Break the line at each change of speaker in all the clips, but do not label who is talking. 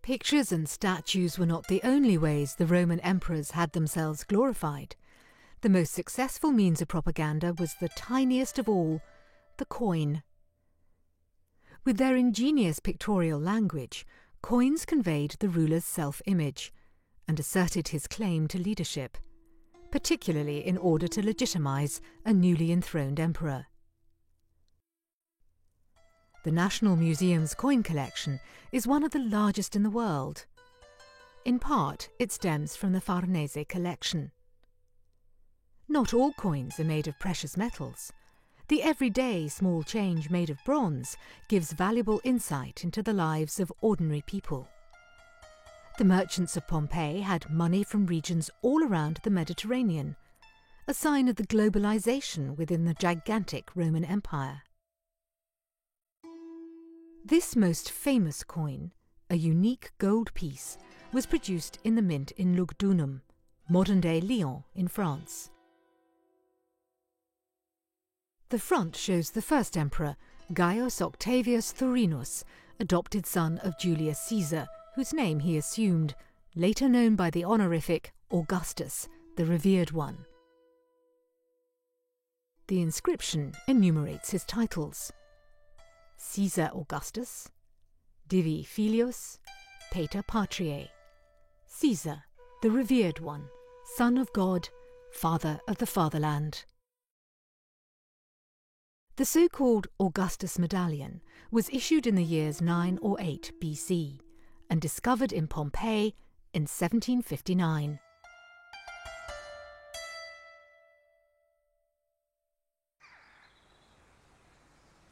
Pictures and statues were not the only ways the Roman emperors had themselves glorified. The most successful means of propaganda was the tiniest of all, the coin. With their ingenious pictorial language, coins conveyed the ruler's self-image and asserted his claim to leadership, particularly in order to legitimize a newly enthroned emperor. The National Museum's coin collection is one of the largest in the world. In part, it stems from the Farnese collection. Not all coins are made of precious metals. The everyday small change made of bronze gives valuable insight into the lives of ordinary people. The merchants of Pompeii had money from regions all around the Mediterranean, a sign of the globalization within the gigantic Roman Empire. This most famous coin, a unique gold piece, was produced in the mint in Lugdunum, modern-day Lyon in France. The front shows the first emperor, Gaius Octavius Thurinus, adopted son of Julius Caesar, whose name he assumed, later known by the honorific Augustus, the revered one. The inscription enumerates his titles: Caesar Augustus, Divi Filius, Pater Patriae, Caesar, the revered one, son of God, father of the fatherland. The so-called Augustus Medallion was issued in the years 9 or 8 BC and discovered in Pompeii in 1759.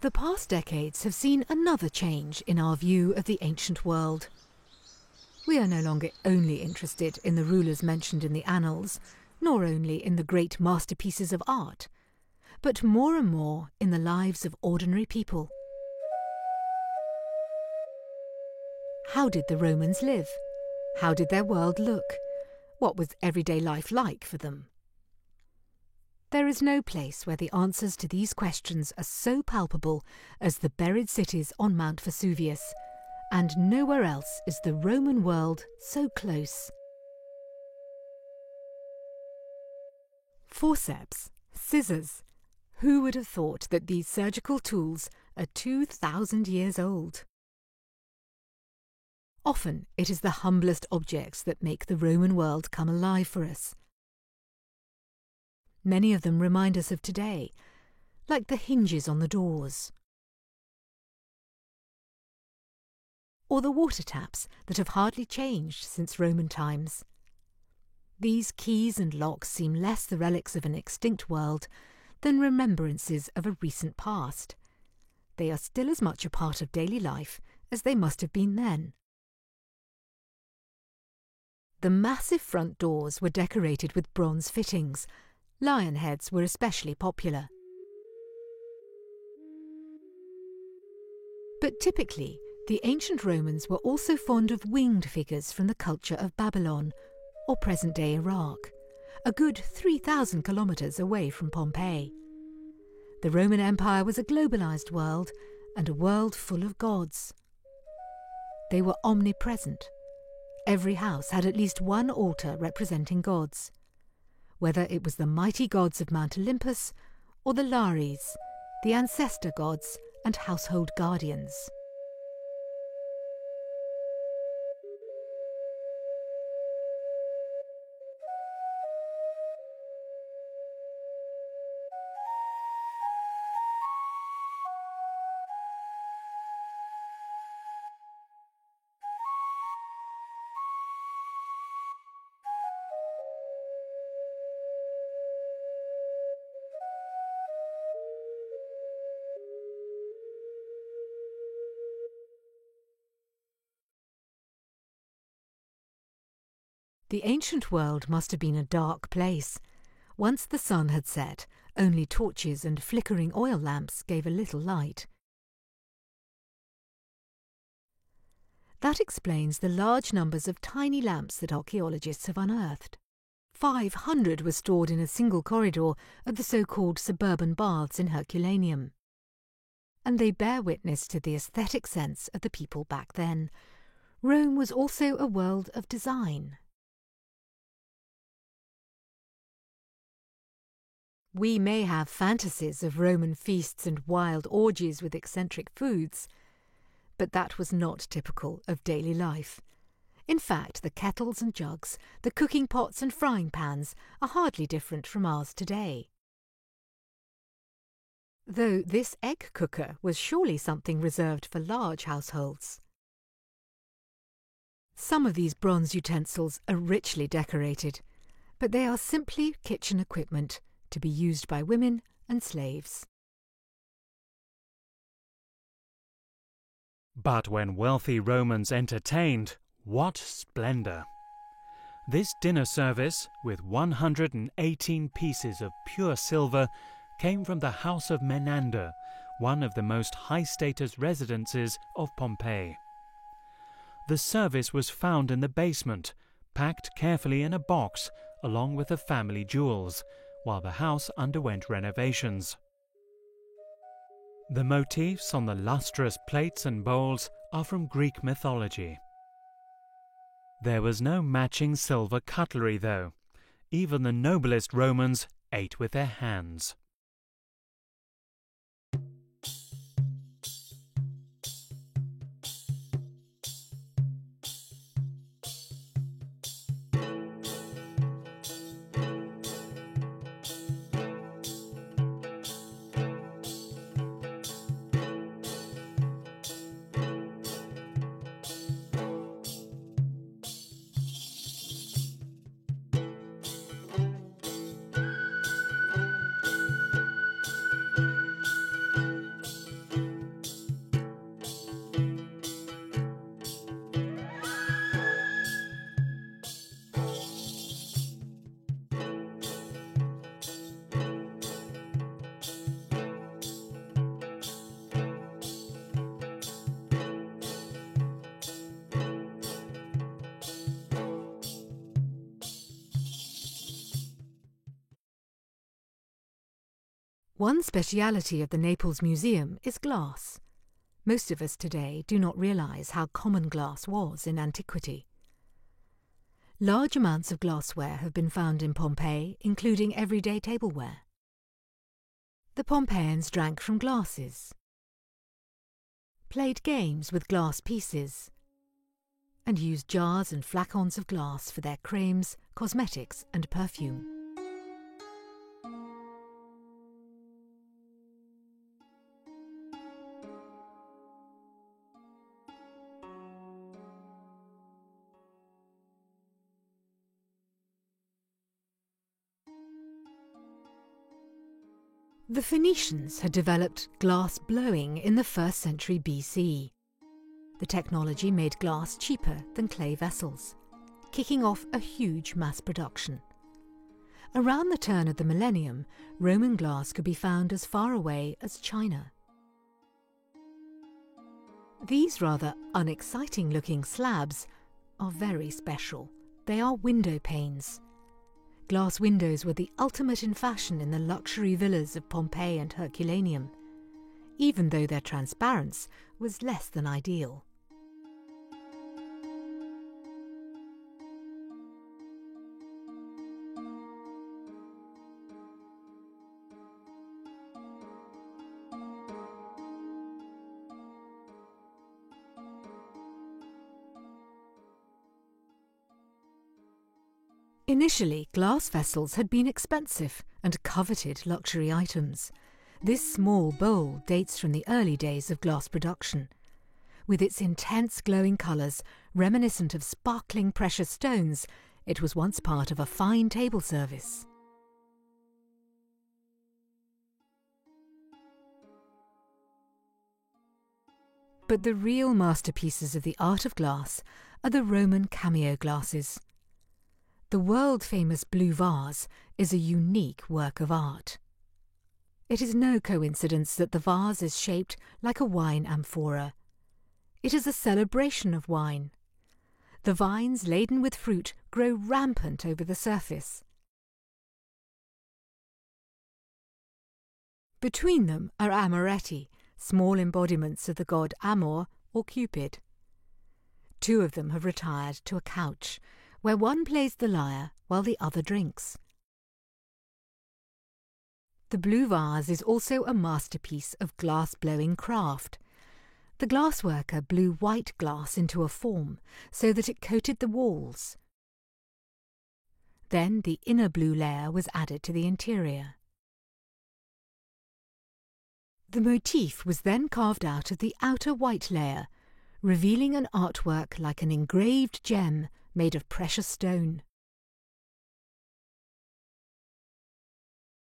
The past decades have seen another change in our view of the ancient world. We are no longer only interested in the rulers mentioned in the annals, nor only in the great masterpieces of art, but more and more in the lives of ordinary people. How did the Romans live? How did their world look? What was everyday life like for them? There is no place where the answers to these questions are so palpable as the buried cities on Mount Vesuvius, and nowhere else is the Roman world so close. Forceps, scissors. Who would have thought that these surgical tools are 2,000 years old? Often it is the humblest objects that make the Roman world come alive for us. Many of them remind us of today, like the hinges on the doors, or the water taps that have hardly changed since Roman times. These keys and locks seem less the relics of an extinct world than remembrances of a recent past. They are still as much a part of daily life as they must have been then. The massive front doors were decorated with bronze fittings. Lion heads were especially popular. But typically, the ancient Romans were also fond of winged figures from the culture of Babylon, or present-day Iraq, a good 3,000 kilometers away from Pompeii. The Roman Empire was a globalized world, and a world full of gods. They were omnipresent. Every house had at least one altar representing gods, whether it was the mighty gods of Mount Olympus or the Lares, the ancestor gods and household guardians. The ancient world must have been a dark place. Once the sun had set, only torches and flickering oil lamps gave a little light. That explains the large numbers of tiny lamps that archaeologists have unearthed. 500 were stored in a single corridor of the so-called suburban baths in Herculaneum. And they bear witness to the aesthetic sense of the people back then. Rome was also a world of design. We may have fantasies of Roman feasts and wild orgies with eccentric foods, but that was not typical of daily life. In fact, the kettles and jugs, the cooking pots and frying pans are hardly different from ours today. Though this egg cooker was surely something reserved for large households. Some of these bronze utensils are richly decorated, but they are simply kitchen equipment to be used by women and slaves.
But when wealthy Romans entertained, what splendor! This dinner service, with 118 pieces of pure silver, came from the house of Menander, one of the most high-status residences of Pompeii. The service was found in the basement, packed carefully in a box, along with the family jewels, while the house underwent renovations. The motifs on the lustrous plates and bowls are from Greek mythology. There was no matching silver cutlery, though. Even the noblest Romans ate with their hands.
One speciality of the Naples Museum is glass. Most of us today do not realise how common glass was in antiquity. Large amounts of glassware have been found in Pompeii, including everyday tableware. The Pompeians drank from glasses, played games with glass pieces, and used jars and flacons of glass for their creams, cosmetics, and perfume. The Phoenicians had developed glass blowing in the 1st century BC. The technology made glass cheaper than clay vessels, kicking off a huge mass production. Around the turn of the millennium, Roman glass could be found as far away as China. These rather unexciting-looking slabs are very special. They are window panes. Glass windows were the ultimate in fashion in the luxury villas of Pompeii and Herculaneum, even though their transparency was less than ideal. Initially, glass vessels had been expensive and coveted luxury items. This small bowl dates from the early days of glass production. With its intense glowing colours, reminiscent of sparkling precious stones, it was once part of a fine table service. But the real masterpieces of the art of glass are the Roman cameo glasses. The world-famous blue vase is a unique work of art. It is no coincidence that the vase is shaped like a wine amphora. It is a celebration of wine. The vines laden with fruit grow rampant over the surface. Between them are amoretti, small embodiments of the god Amor or Cupid. Two of them have retired to a couch, where one plays the lyre while the other drinks. The blue vase is also a masterpiece of glass-blowing craft. The glassworker blew white glass into a form so that it coated the walls. Then the inner blue layer was added to the interior. The motif was then carved out of the outer white layer, revealing an artwork like an engraved gem made of precious stone.